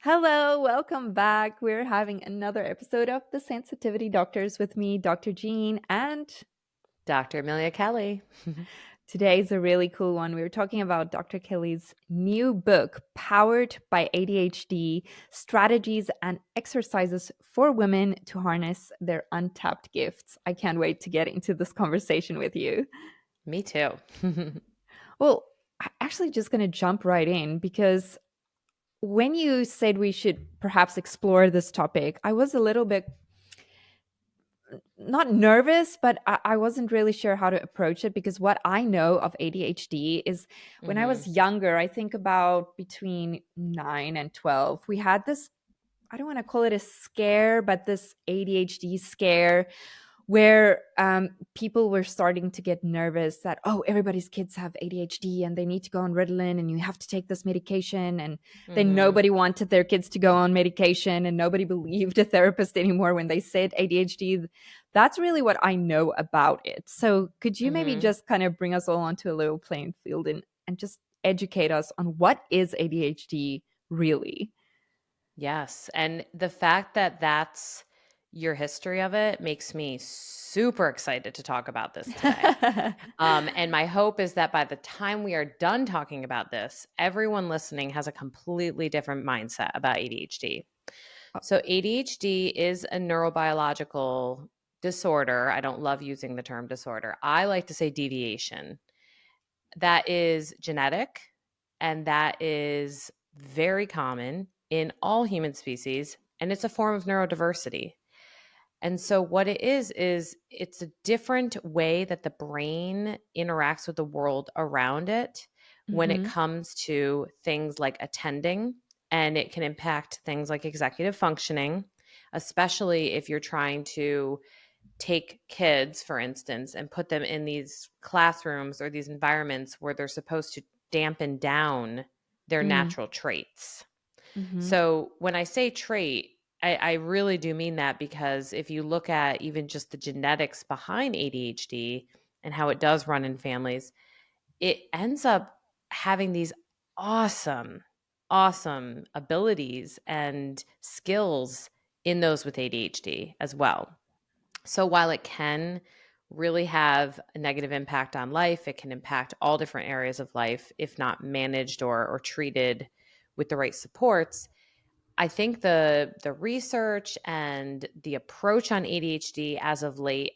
Hello, welcome back. We're having another episode of The Sensitivity Doctors with me, Dr. Jean, and Dr. Amelia Kelley. today's a really cool one. We were talking about Dr. Kelly's new book, Powered by ADHD: Strategies and Exercises for Women to Harness Their Untapped Gifts. I can't wait to get into this conversation with you. Me too. Well, I'm actually just going to jump right in because when you said we should perhaps explore this topic, I was a little bit not nervous, but I wasn't really sure how to approach it because what I know of ADHD is when I hmm was younger, I think about between 9 and 12, we had this, I don't want to call it a scare, but this ADHD scare where people were starting to get nervous that, oh, everybody's kids have ADHD and they need to go on Ritalin and you have to take this medication. And then hmm nobody wanted their kids to go on medication and nobody believed a therapist anymore when they said ADHD. That's really what I know about it. So could you maybe hmm just kind of bring us all onto a level playing field and just educate us on what is ADHD really? Yes. And the fact that that's your history of it makes me super excited to talk about this today. And my hope is that by the time we are done talking about this, everyone listening has a completely different mindset about ADHD. So, ADHD is a neurobiological disorder. I don't love using the term disorder. I like to say deviation that is genetic and that is very common in all human species. And it's a form of neurodiversity. And so, what it is it's a different way that the brain interacts with the world around it when it Hmm. comes to things like attending, and it can impact things like executive functioning, especially if you're trying to take kids, for instance, and put them in these classrooms or these environments where they're supposed to dampen down their Mm. natural traits. Hmm. So when I say trait, I really do mean that because if you look at even just the genetics behind ADHD and how it does run in families, it ends up having these awesome, awesome abilities and skills in those with ADHD as well. So while it can really have a negative impact on life, it can impact all different areas of life if not managed or treated with the right supports. I think the research and the approach on ADHD as of late,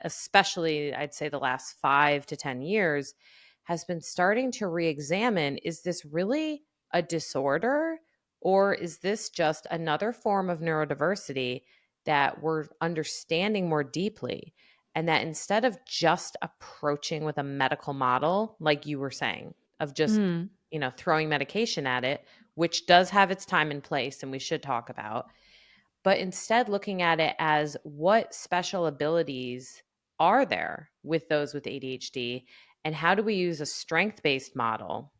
especially I'd say the last 5 to 10 years, has been starting to re-examine: is this really a disorder, or is this just another form of neurodiversity that we're understanding more deeply? And that instead of just approaching with a medical model, like you were saying, of just Mm. throwing medication at it, which does have its time and place and we should talk about, but instead looking at it as what special abilities are there with those with ADHD, and how do we use a strength based model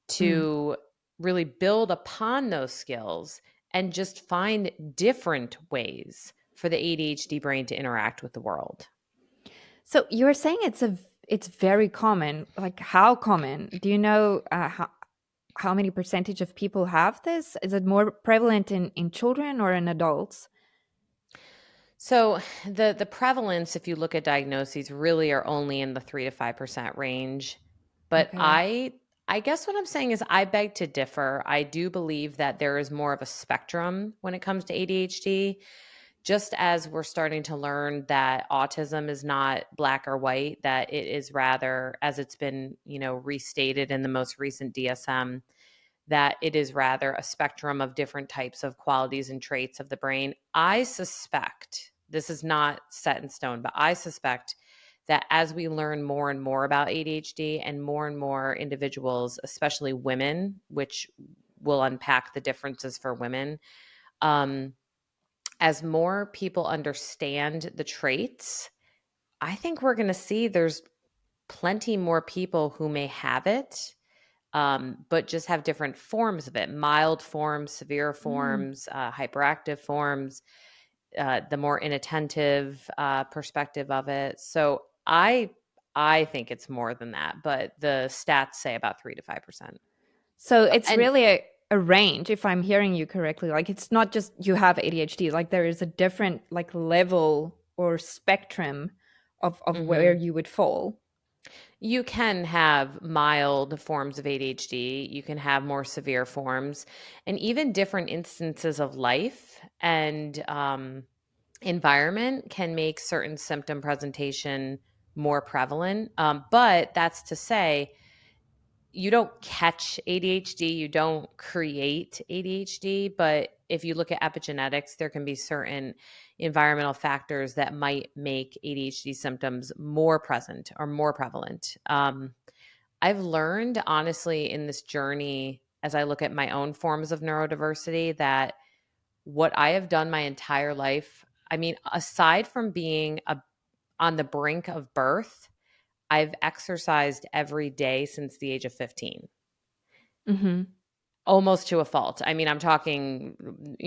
Mm. to really build upon those skills and just find different ways for the ADHD brain to interact with the world. So you were saying it's very common. Like how common? Do you know how many percentage of people have this? Is it more prevalent in children or in adults? So the prevalence, if you look at diagnoses, really are only in the 3 to 5% range. But Okay. I guess what I'm saying is I beg to differ. I do believe that there is more of a spectrum when it comes to ADHD. Just as we're starting to learn that autism is not black or white, that it is rather, as it's been, restated in the most recent DSM, that it is rather a spectrum of different types of qualities and traits of the brain. I suspect, this is not set in stone, but I suspect that as we learn more and more about ADHD and more individuals, especially women, which will unpack the differences for women, um, as more people understand the traits, I think we're going to see there's plenty more people who may have it, but just have different forms of it: mild forms, severe Mm. forms, hyperactive forms, the more inattentive perspective of it. So I think it's more than that, but the stats say about 3 to 5%. So it's And really a a range, if I'm hearing you correctly. Like it's not just you have ADHD, like there is a different like level or spectrum of where Mhm. you would fall. You can have mild forms of ADHD, you can have more severe forms, and even different instances of life and environment can make certain symptom presentation more prevalent. But that's to say, you don't catch ADHD, you don't create ADHD, but if you look at epigenetics, there can be certain environmental factors that might make ADHD symptoms more present or more prevalent. I've learned, honestly, in this journey, as I look at my own forms of neurodiversity, that what I have done my entire life, I mean, aside from being on the brink of birth, I've exercised every day since the age of 15. Mm-hmm. Almost to a fault. I mean, I'm talking,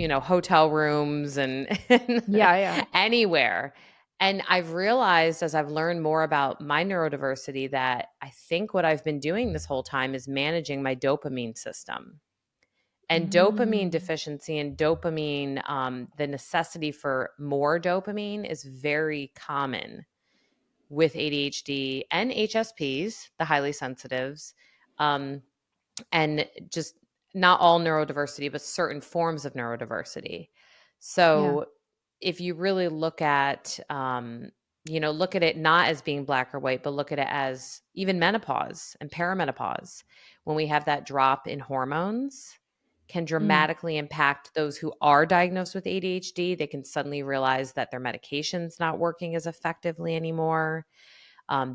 hotel rooms and Yeah, yeah. anywhere. And I've realized as I've learned more about my neurodiversity that I think what I've been doing this whole time is managing my dopamine system. And dopamine Mm. deficiency and dopamine, the necessity for more dopamine is very common with ADHD and HSPs, the highly sensitives. Um, and just not all neurodiversity, but certain forms of neurodiversity. Yeah. So if you really look at it not as being black or white, but look at it as even menopause and perimenopause, when we have that drop in hormones, can Mm. dramatically impact those who are diagnosed with ADHD. They can suddenly realize that their medication's not working as effectively anymore.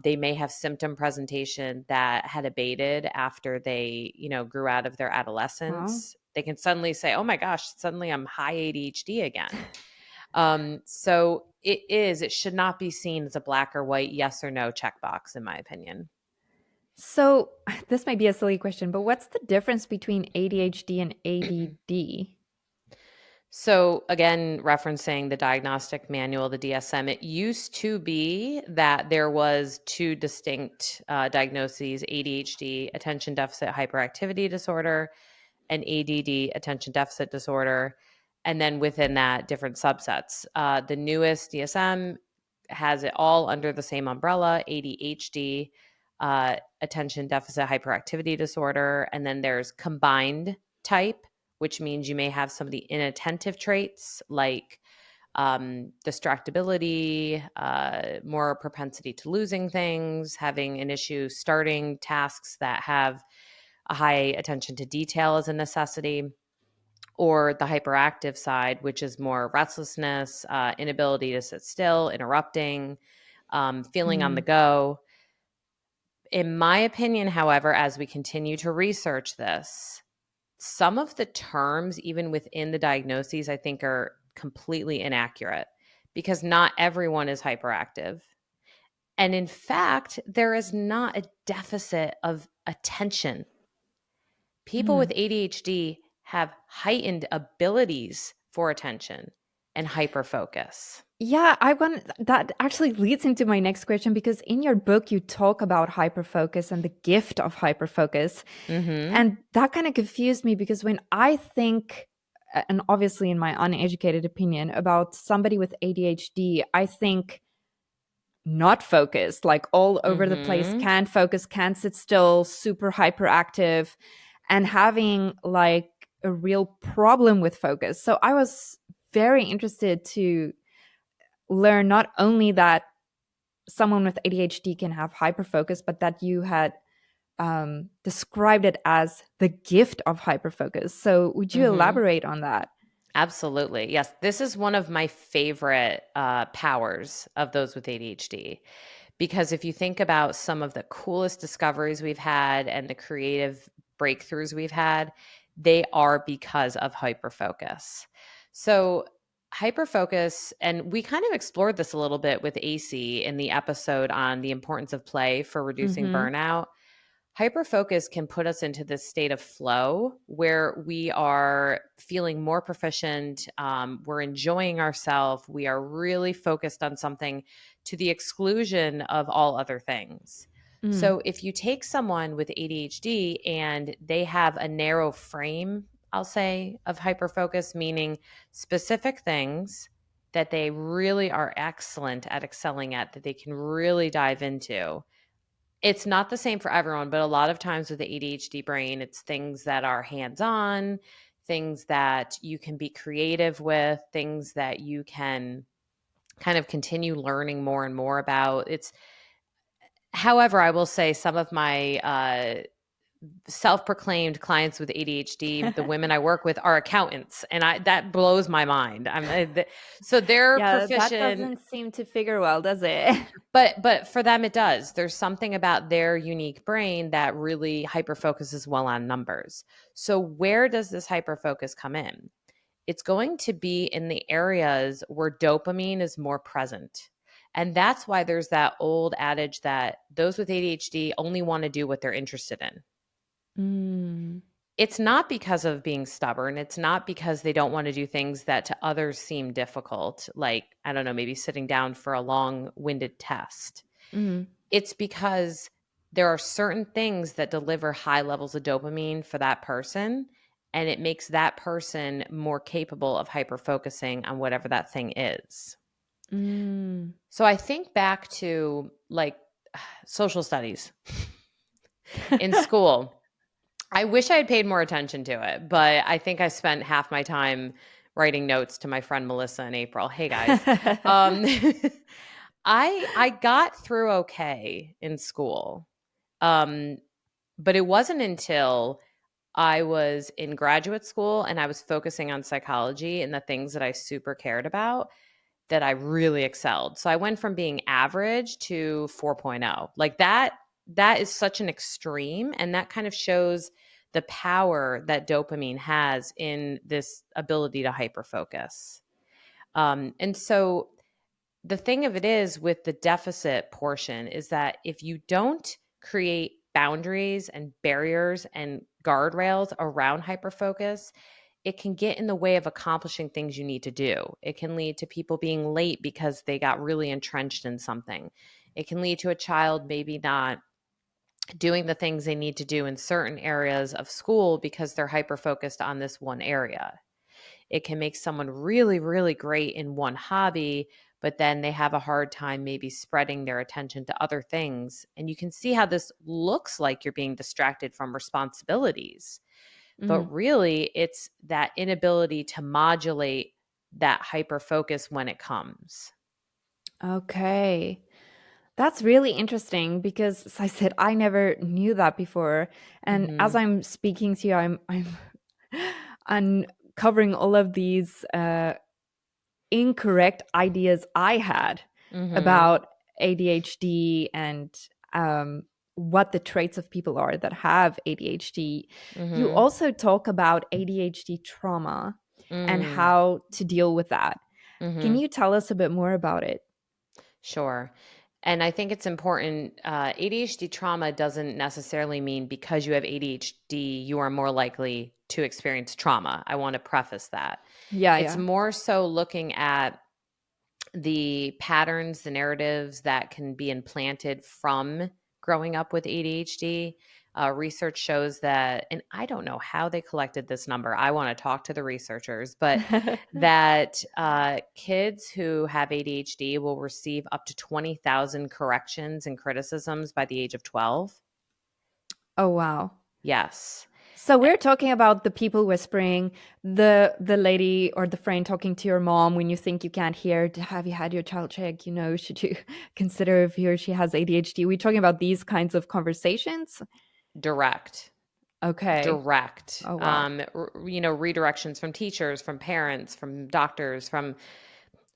They may have symptom presentation that had abated after they, grew out of their Wow. adolescence. They can suddenly say, "Oh my gosh, suddenly I'm high ADHD again." So it should not be seen as a black or white, yes or no checkbox, in my opinion. So this might be a silly question, but what's the difference between ADHD and ADD? So, again, referencing the diagnostic manual, the DSM, it used to be that there was two distinct diagnoses: ADHD, attention deficit hyperactivity disorder, and ADD, attention deficit disorder. And then within that, different subsets. The newest DSM has it all under the same umbrella: ADHD, attention deficit hyperactivity disorder. And then there's combined type, which means you may have some of the inattentive traits like distractibility, more propensity to losing things, having an issue starting tasks that have a high attention to detail as a necessity, or the hyperactive side, which is more restlessness, inability to sit still, interrupting, feeling on the Mm. go. In my opinion, however, as we continue to research this, some of the terms, even within the diagnoses, I think are completely inaccurate because not everyone is hyperactive. And in fact, there is not a deficit of attention. People with Mm. ADHD have heightened abilities for attention and hyperfocus. Yeah, I want that actually leads into my next question because in your book you talk about hyperfocus and the gift of hyperfocus. Mhm. And that kind of confused me because when I think, and obviously in my uneducated opinion, about somebody with ADHD, I think not focused, like all over the place, Mhm. can't focus, can't sit still, super hyperactive, and having like a real problem with focus. So I was very interested to learn not only that someone with ADHD can have hyperfocus, but that you had described it as the gift of hyperfocus. So would you Mhm. elaborate on that? Absolutely. Yes, this is one of my favorite powers of those with ADHD. Because if you think about some of the coolest discoveries we've had and the creative breakthroughs we've had, they are because of hyperfocus. So, hyperfocus, and we kind of explored this a little bit with AC in the episode on the importance of play for reducing Mm-hmm. burnout. Hyperfocus can put us into this state of flow where we are feeling more proficient. We're enjoying ourselves. We are really focused on something to the exclusion of all other things. Mm. So, if you take someone with ADHD and they have a narrow frame I'll say, of hyperfocus, meaning specific things that they really are excellent at excelling at, that they can really dive into. It's not the same for everyone, but a lot of times with the ADHD brain, it's things that are hands on, things that you can be creative with, things that you can kind of continue learning more and more about. However, I will say some of my self-proclaimed clients with ADHD, the women I work with are accountants, and that blows my mind. So they're Yeah, that proficient, doesn't seem to figure well, does it? but for them it does. There's something about their unique brain that really hyper focuses well on numbers. So where does this hyper focus come in? It's going to be in the areas where dopamine is more present. And that's why there's that old adage that those with ADHD only want to do what they're interested in. Mm, It's not because of being stubborn. It's not because they don't want to do things that to others seem difficult, like, I don't know, maybe sitting down for a long winded test. mm, It's because there are certain things that deliver high levels of dopamine for that person, and it makes that person more capable of hyper focusing on whatever that thing is. mm. So I think back to like social studies in school. I wish I had paid more attention to it, but I think I spent half my time writing notes to my friend Melissa in April. Hey guys. Um I got through okay in school. Um but it wasn't until I was in graduate school and I was focusing on psychology and the things that I super cared about that I really excelled. So I went from being average to 4.0. Like that is such an extreme, and that kind of shows the power that dopamine has in this ability to hyper focus. And so the thing of it is with the deficit portion is that if you don't create boundaries and barriers and guardrails around hyperfocus, it can get in the way of accomplishing things you need to do. It can lead to people being late because they got really entrenched in something. It can lead to a child maybe not doing the things they need to do in certain areas of school because they're hyper focused on this one area. It can make someone really, really great in one hobby, but then they have a hard time maybe spreading their attention to other things. And you can see how this looks like you're being distracted from responsibilities. But Mm. really, it's that inability to modulate that hyper focus when it comes. Okay. That's really interesting because, as I said, I never knew that before. And as Hmm. I'm speaking to you, I'm uncovering all of these incorrect ideas I had Hmm. about ADHD and um, what the traits of people are that have ADHD. You Hmm. also talk about ADHD trauma and Mm. how to deal with that. Can Hmm. you tell us a bit more about it? Sure. And I think it's important. ADHD trauma doesn't necessarily mean because you have ADHD, you are more likely to experience trauma. I want to preface that. Yeah, It's yeah. more so looking at the patterns, the narratives that can be implanted from growing up with ADHD. Research shows that, and I don't know how they collected this number. I want to talk to the researchers, but that kids who have ADHD will receive up to 20,000 corrections and criticisms by the age of 12. Oh, wow. Yes. So we're talking about the people whispering, the lady or the friend talking to your mom when you think you can't hear. Have you had your child checked? You know, should you consider if he or she has ADHD? We're talking about these kinds of conversations. Direct. Okay. Direct. Oh, wow. Redirections from teachers, from parents, from doctors, from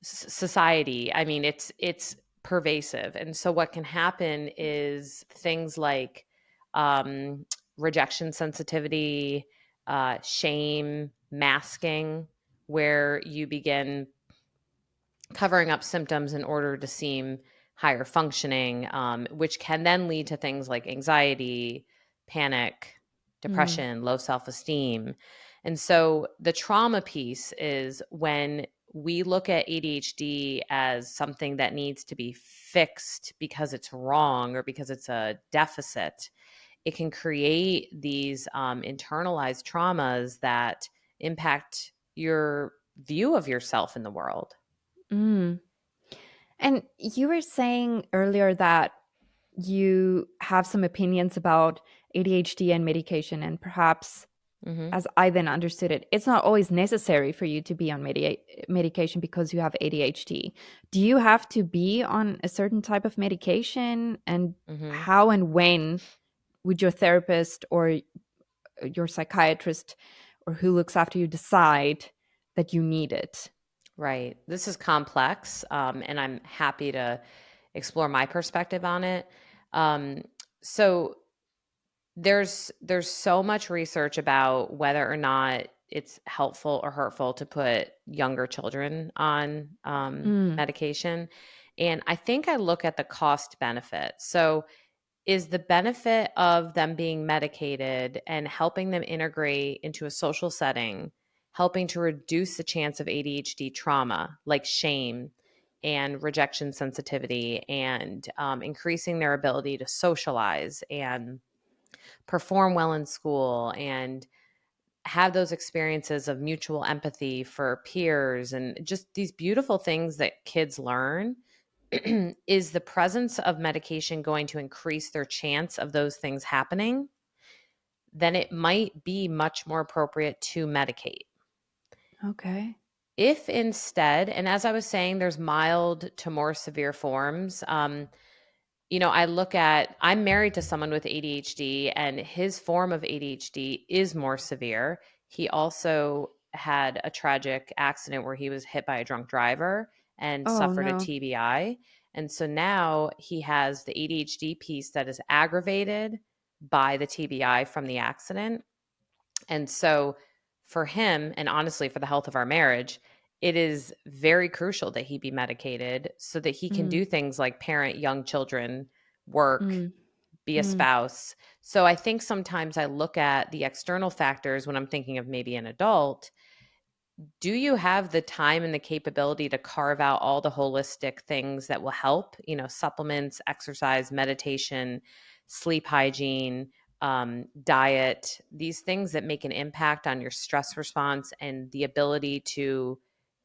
society. I mean, it's pervasive. And so what can happen is things like rejection sensitivity, shame, masking, where you begin covering up symptoms in order to seem higher functioning, which can then lead to things like anxiety, panic, Mm, depression, low self esteem. And so the trauma piece is when we look at ADHD as something that needs to be fixed because it's wrong or because it's a deficit. it can create these internalized traumas that impact your view of yourself in the world. Mm. And you were saying earlier that you have some opinions about ADHD and medication, and perhaps, Hmm. as I then understood it, it's not always necessary for you to be on medication because you have ADHD. Do you have to be on a certain type of medication? And Hmm. how and when would your therapist or your psychiatrist or who looks after you decide that you need it? Right. This is complex, and I'm happy to explore my perspective on it. Um, so there's so much research about whether or not it's helpful or hurtful to put younger children on Mm, medication, and I think I look at the cost benefit. So is the benefit of them being medicated and helping them integrate into a social setting, helping to reduce the chance of ADHD trauma like shame and rejection sensitivity, and increasing their ability to socialize and perform well in school and have those experiences of mutual empathy for peers and just these beautiful things that kids learn. Is the presence of medication going to increase their chance of those things happening? Then it might be much more appropriate to medicate. okay. If instead, and as I was saying, there's mild to more severe forms. I look at, I'm married to someone with ADHD, and his form of ADHD is more severe. He also had a tragic accident where he was hit by a drunk driver and Oh, suffered a no. TBI. And so now he has the ADHD piece that is aggravated by the TBI from the accident. And so for him, and honestly, for the health of our marriage, it is very crucial that he be medicated so that he can Mm, do things like parent young children, work, mm, be a mm, spouse. So I think sometimes I look at the external factors when I'm thinking of maybe an adult. Do you have the time and the capability to carve out all the holistic things that will help, supplements, exercise, meditation, sleep hygiene, diet, these things that make an impact on your stress response and the ability to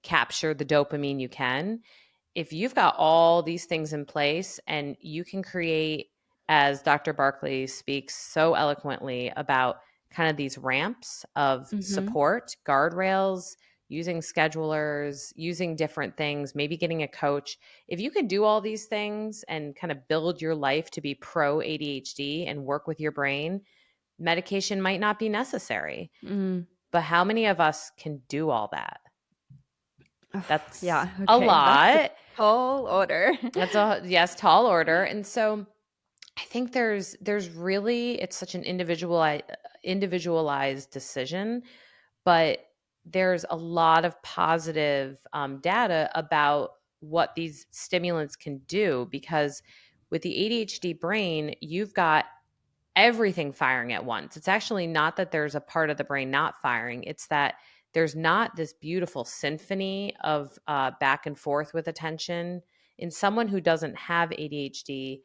capture the dopamine you can? If you've got all these things in place and you can create, as Dr. Barkley speaks so eloquently about, kind of these ramps of mm-hmm. support, guardrails, using schedulers, using different things, maybe getting a coach. If you can do all these things and kind of build your life to be pro ADHD and work with your brain, medication might not be necessary. Mm. But how many of us can do all that? That's Yeah, a okay. That's a lot. tall order. That's a yes, tall order. And so I think there's really, it's such an individualized decision, but there's a lot of positive data about what these stimulants can do, because with the ADHD brain, you've got everything firing at once. It's actually not that there's a part of the brain not firing, it's that there's not this beautiful symphony of back and forth with attention. In someone who doesn't have ADHD,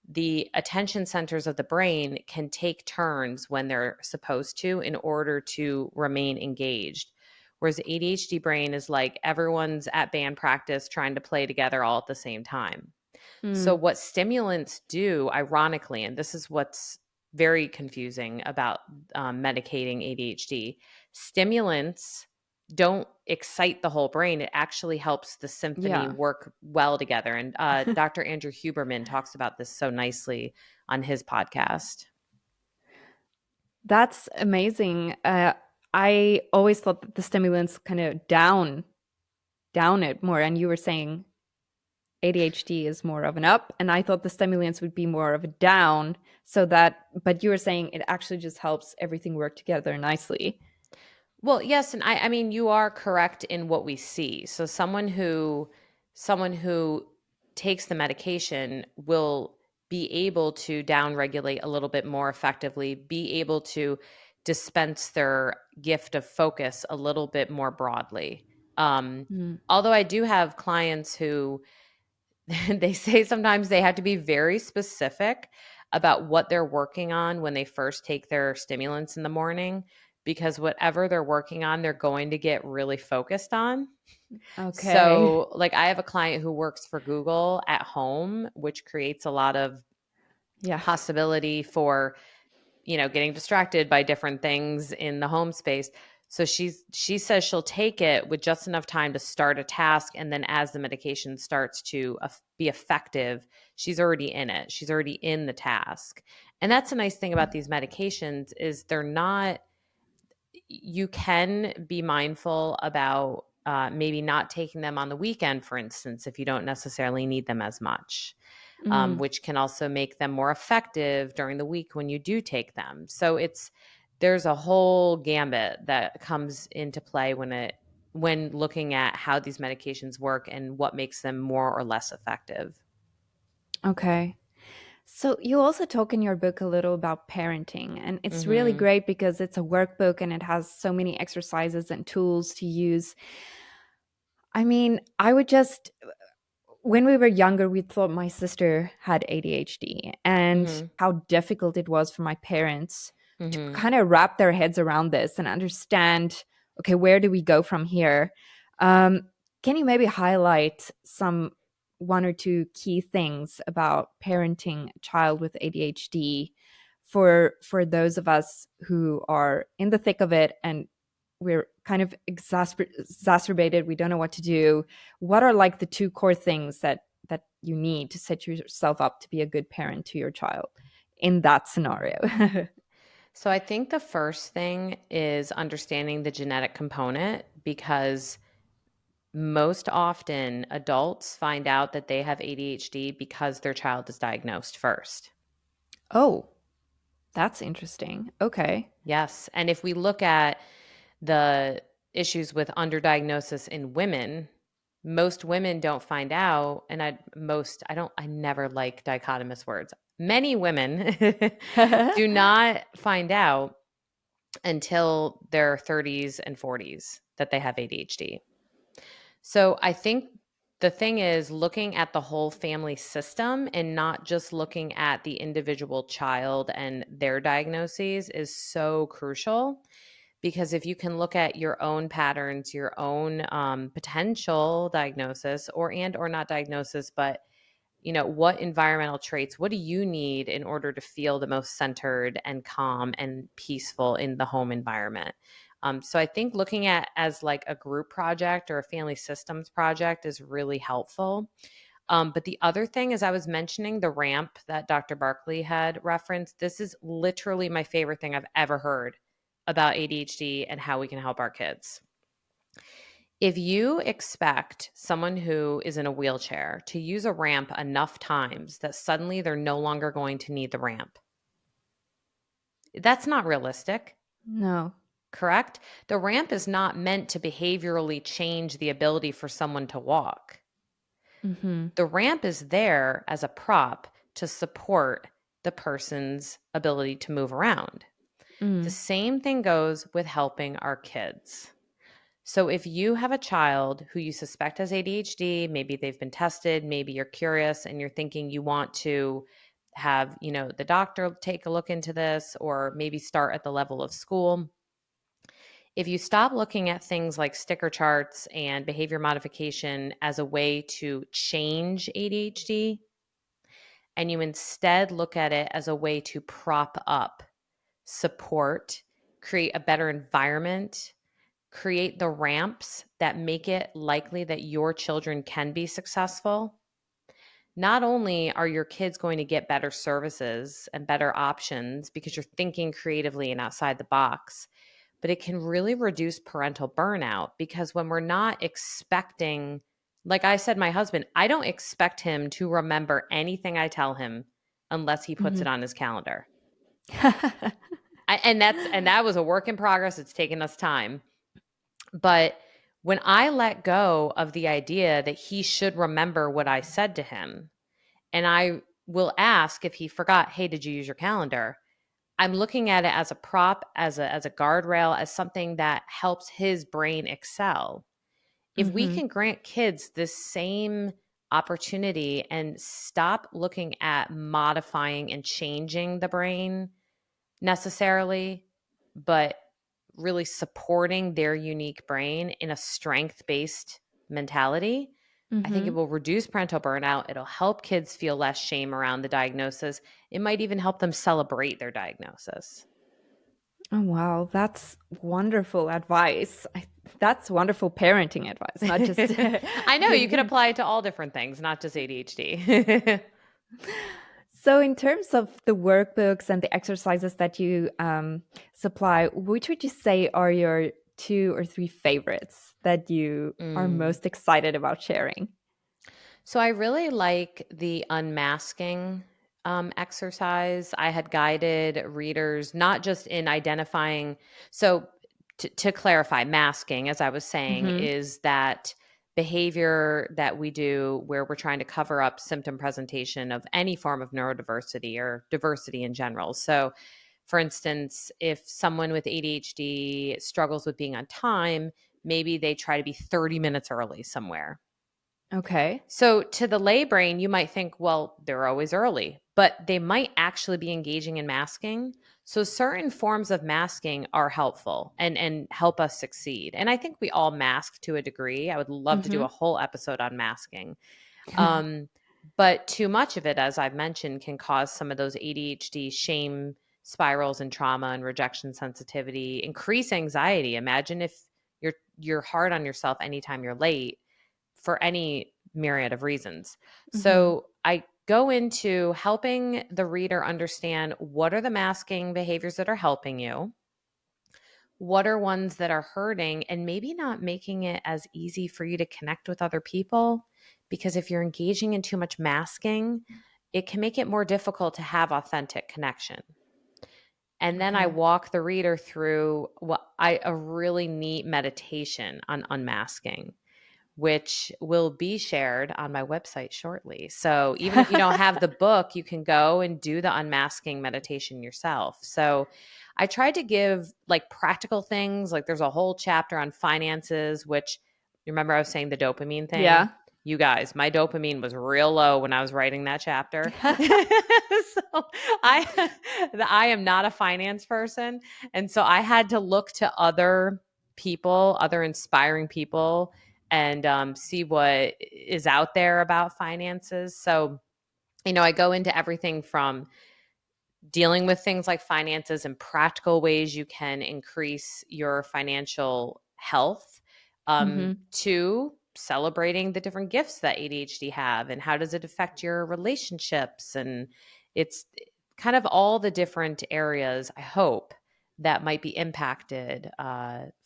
the attention centers of the brain can take turns when they're supposed to in order to remain engaged. Whereas the ADHD brain is like everyone's at band practice trying to play together all at the same time. So, Mm, what stimulants do, ironically, and this is what's very confusing about medicating ADHD, stimulants don't excite the whole brain. It actually helps the symphony yeah. work well together. And Dr. Andrew Huberman talks about this so nicely on his podcast. That's amazing. I always thought that the stimulants kind of down it more, and you were saying ADHD is more of an up, and I thought the stimulants would be more of a down. So that, but you were saying it actually just helps everything work together nicely. Well, yes, and I mean you are correct in what we see. So someone who takes the medication will be able to downregulate a little bit more effectively, be able to dispense their gift of focus a little bit more broadly. Um, Mm, Although I do have clients who they say sometimes they have to be very specific about what they're working on when they first take their stimulants in the morning, because whatever they're working on, they're going to get really focused on. Okay. So, like, I have a client who works for Google at home, which creates a lot of Yeah. possibility for, getting distracted by different things in the home space. So she says she'll take it with just enough time to start a task, and then as the medication starts to be effective, she's already in it. She's already in the task. And that's a nice thing about these medications is they're not, you can be mindful about maybe not taking them on the weekend, for instance, if you don't necessarily need them as much, Mm, which can also make them more effective during the week when you do take them. So there's a whole gambit that comes into play when looking at how these medications work and what makes them more or less effective. okay. So you also talk in your book a little about parenting, and it's really Mhm. great because it's a workbook and it has so many exercises and tools to use. I mean, I would just when we were younger, we thought my sister had ADHD and Mhm. how difficult it was for my parents to Mhm. kind of wrap their heads around this and understand, okay, where do we go from here? Um, can you maybe highlight some one or two key things about parenting a child with ADHD for those of us who are in the thick of it and we're kind of exacerbated, we don't know what to do? What are like the two core things that you need to set yourself up to be a good parent to your child in that scenario? So I think the first thing is understanding the genetic component, because most often adults find out that they have ADHD because their child is diagnosed first. Oh, that's interesting. Okay. Yes. And if we look at the issues with underdiagnosis in women, most women don't find out. And I never like dichotomous words. Many women do not find out until their 30s and 40s that they have ADHD. So I think the thing is looking at the whole family system and not just looking at the individual child and their diagnoses is so crucial, because if you can look at your own patterns, your own potential diagnosis or not diagnosis, but what environmental traits, what do you need in order to feel the most centered and calm and peaceful in the home environment? So I think looking at as like a group project or a family systems project is really helpful. But the other thing, as I was mentioning, the ramp that Dr. Barkley had referenced, this is literally my favorite thing I've ever heard about ADHD and how we can help our kids. If you expect someone who is in a wheelchair to use a ramp enough times that suddenly they're no longer going to need the ramp, that's not realistic, No. correct? The ramp is not meant to behaviorally change the ability for someone to walk. Mm-hmm. The ramp is there as a prop to support the person's ability to move around. The Mm. same thing goes with helping our kids. So if you have a child who you suspect has ADHD, maybe they've been tested, maybe you're curious and you're thinking you want to have, the doctor take a look into this, or maybe start at the level of school. If you stop looking at things like sticker charts and behavior modification as a way to change ADHD, and you instead look at it as a way to prop up, support, create a better environment, create the ramps that make it likely that your children can be successful, not only are your kids going to get better services and better options because you're thinking creatively and outside the box, but it can really reduce parental burnout, because when we're not expecting, like I said, my husband, I don't expect him to remember anything I tell him unless he puts Mm-hmm. it on his calendar. And that was a work in progress. It's taken us time. But when I let go of the idea that he should remember what I said to him, and I will ask if he forgot, hey, did you use your calendar? I'm looking at it as a prop, as a guardrail, as something that helps his brain excel. If we Mm-hmm. can grant kids this same opportunity and stop looking at modifying and changing the brain necessarily, but really supporting their unique brain in a strength based mentality. I think it Mm-hmm. will reduce parental burnout. It'll help kids feel less shame around the diagnosis. It might even help them celebrate their diagnosis. Oh, wow. That's wonderful advice. That's wonderful parenting advice, not just I know you can giving. apply it to all different things, not just ADHD. So, in terms of the workbooks and the exercises that you supply, which would you say are your two or three favorites that you are Mm. most excited about sharing? So I really like the unmasking exercise. I had guided readers not just in identifying. So to clarify, masking, as I was saying, Mm-hmm. is that behavior that we do where we're trying to cover up symptom presentation of any form of neurodiversity or diversity in general. So, for instance, if someone with ADHD struggles with being on time, maybe they try to be 30 minutes early somewhere. Okay. So to the lay brain, you might think, well, they're always early, but they might actually be engaging in masking. So certain forms of masking are helpful and help us succeed. And I think we all mask to a degree. I would love to do Mm-hmm. a whole episode on masking. Um, but too much of it, as I've mentioned, can cause some of those ADHD shame spirals and trauma and rejection sensitivity, increase anxiety. Imagine if you're hard on yourself anytime you're late for any myriad of reasons. Mm-hmm. So I go into helping the reader understand what are the masking behaviors that are helping you, what are ones that are hurting, and maybe not making it as easy for you to connect with other people. Because if you're engaging in too much masking, it can make it more difficult to have authentic connection. And then I Okay. walk the reader through a really neat meditation on unmasking, which will be shared on my website shortly. So even if you don't have the book, you can go and do the unmasking meditation yourself. So I tried to give like practical things, like there's a whole chapter on finances, which remember I was saying the dopamine thing. Yeah. You guys, my dopamine was real low when I was writing that chapter. So I I am not a finance person, and so I had to look to other people, other inspiring people, and see what is out there about finances. So, I go into everything from dealing with things like finances and practical ways you can increase your financial health, Mm-hmm. to celebrating the different gifts that ADHD have and how does it affect your relationships. And it's kind of all the different areas, I hope, that might be impacted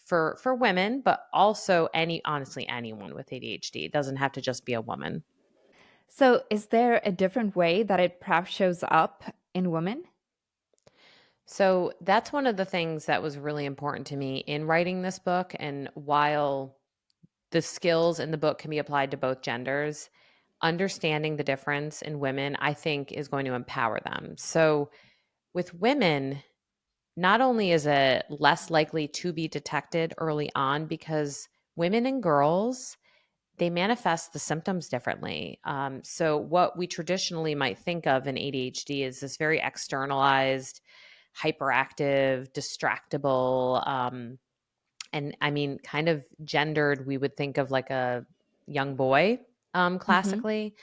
for women, but also honestly, anyone with ADHD. It doesn't have to just be a woman. So, is there a different way that it perhaps shows up in women? So that's one of the things that was really important to me in writing this book. And while the skills in the book can be applied to both genders, understanding the difference in women, I think, is going to empower them. So with women, not only is it less likely to be detected early on because women and girls, they manifest the symptoms differently. So, what we traditionally might think of in ADHD is this very externalized, hyperactive, distractible, and I mean, kind of gendered, we would think of like a young boy, Mm-hmm. classically.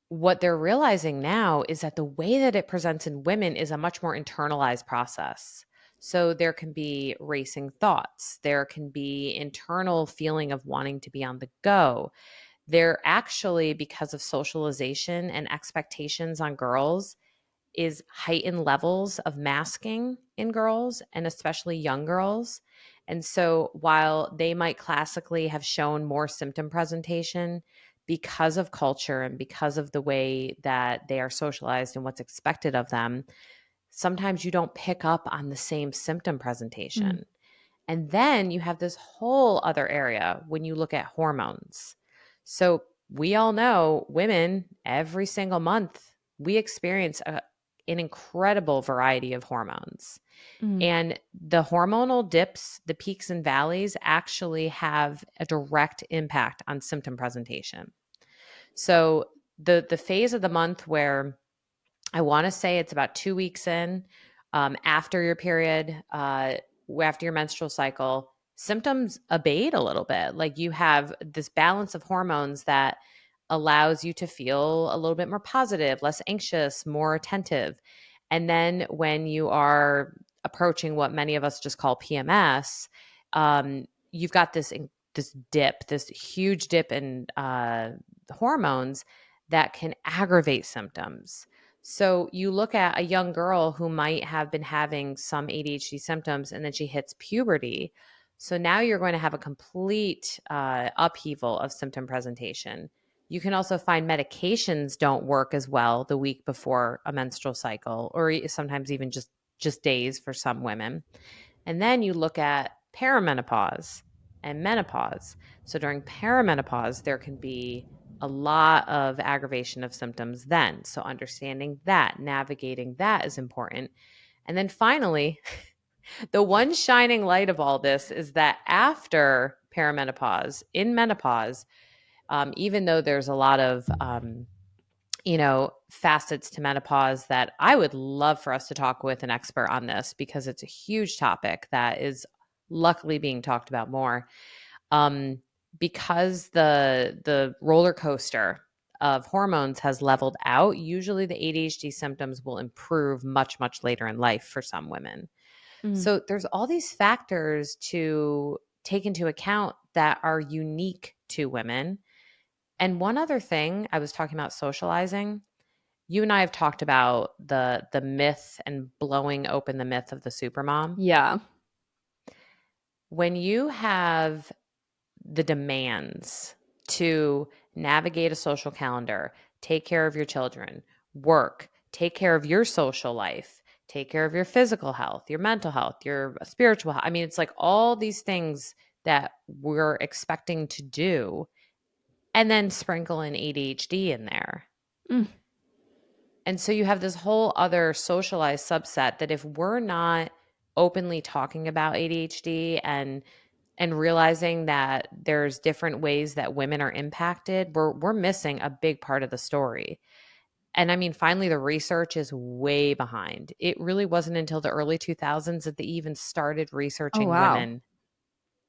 What they're realizing now is that the way that it presents in women is a much more internalized process. So there can be racing thoughts, there can be internal feeling of wanting to be on the go. There actually, because of socialization and expectations on girls, is heightened levels of masking in girls and especially young girls. And so while they might classically have shown more symptom presentation because of culture and because of the way that they are socialized and what's expected of them, sometimes you don't pick up on the same symptom Mm. presentation. And then you have this whole other area when you look at hormones. So we all know women every single month, we experience an incredible variety of hormones. Mm. And the hormonal dips, the peaks and valleys actually have a direct impact on symptom presentation. So the phase of the month where I want to say it's about 2 weeks in, after your period, after your menstrual cycle, symptoms abate a little bit. Like you have this balance of hormones that allows you to feel a little bit more positive, less anxious, more attentive. And then when you are approaching what many of us just call PMS, you've got this huge dip in hormones that can aggravate symptoms. So you look at a young girl who might have been having some ADHD symptoms and then she hits puberty. So now you're going to have a complete upheaval of symptom presentation. You can also find medications don't work as well the week before a menstrual cycle, or sometimes even just days for some women. And then you look at perimenopause and menopause. So during perimenopause, there can be a lot of aggravation of symptoms then. So understanding that, navigating that is important. And then finally, the one shining light of all this is that after perimenopause, in menopause, even though there's a lot of facets to menopause that I would love for us to talk with an expert on this because it's a huge topic that is luckily being talked about more. Um, because the roller coaster of hormones has leveled out, usually the ADHD symptoms will improve much, much later in life for some women. Mm. So there's all these factors to take into account that are unique to women. And one other thing, I was talking about socializing. You and I have talked about the myth and blowing open the myth of the supermom. Yeah. When you have the demands to navigate a social calendar, take care of your children, work, take care of your social life, take care of your physical health, your mental health, your spiritual health. I mean, it's like all these things that we're expecting to do, and then sprinkle in ADHD in there. Mm. And so you have this whole other socialized subset that if we're not openly talking about ADHD and realizing that there's different ways that women are impacted, we're missing a big part of the story. And I mean, finally, the research is way behind. It really wasn't until the early 2000s that they even started Oh, researching wow. women.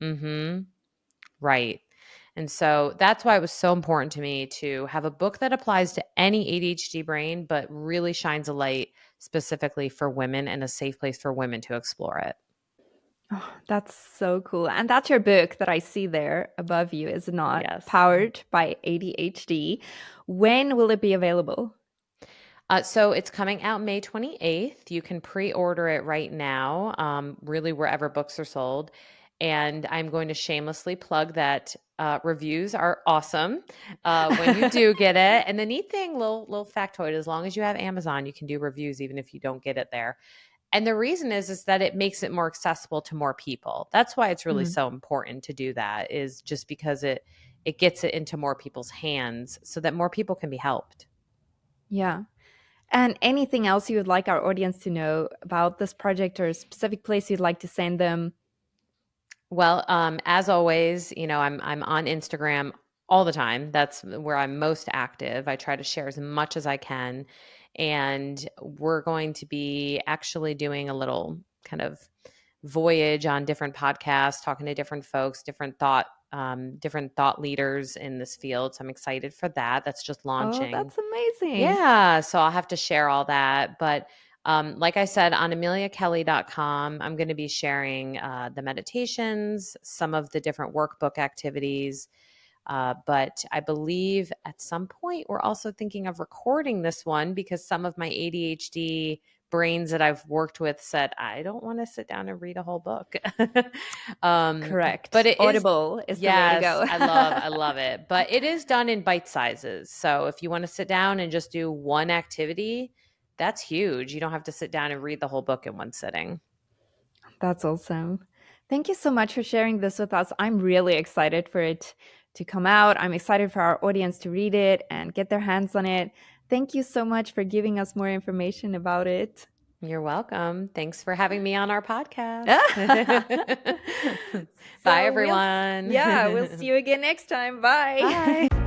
Mm-hmm. Right. And so that's why it was so important to me to have a book that applies to any ADHD brain, but really shines a light specifically for women and a safe place for women to explore it. Oh, that's so cool. And that's your book that I see there above you, is not Yes. powered by ADHD. When will it be available? So it's coming out May 28th. You can pre-order it right now, really wherever books are sold. And I'm going to shamelessly plug that reviews are awesome when you do get it. And the neat thing, little factoid, as long as you have Amazon, you can do reviews even if you don't get it there. And the reason is that it makes it more accessible to more people. That's why it's really Mm, so important to do that, is just because it gets it into more people's hands so that more people can be helped. yeah. And anything else you would like our audience to know about this project, or a specific place you'd like to send them? Well, as always, I'm on Instagram all the time. That's where I'm most active. I try to share as much as I can, and we're going to be actually doing a little kind of voyage on different podcasts, talking to different folks, different thought leaders in this field. So I'm excited for that. That's just Oh, launching. that's amazing. Yeah, so I'll have to share all that. But like I said, on ameliakelley.com, I'm going to be sharing the meditations, some of the different workbook activities. But I believe at some point we're also thinking of recording this one because some of my ADHD brains that I've worked with said, I don't want to sit down and read a whole book. um, but Correct. it is Audible is the way to Yes, go. I love it. But it is done in bite sizes. So if you want to sit down and just do one activity, that's huge. You don't have to sit down and read the whole book in one sitting. That's awesome. Thank you so much for sharing this with us. I'm really excited for it to come out. I'm excited for our audience to read it and get their hands on it. Thank you so much for giving us more information about it. You're welcome. Thanks for having me on our podcast. Bye, So we'll everyone. yeah, we'll see you again next time. Bye. Bye.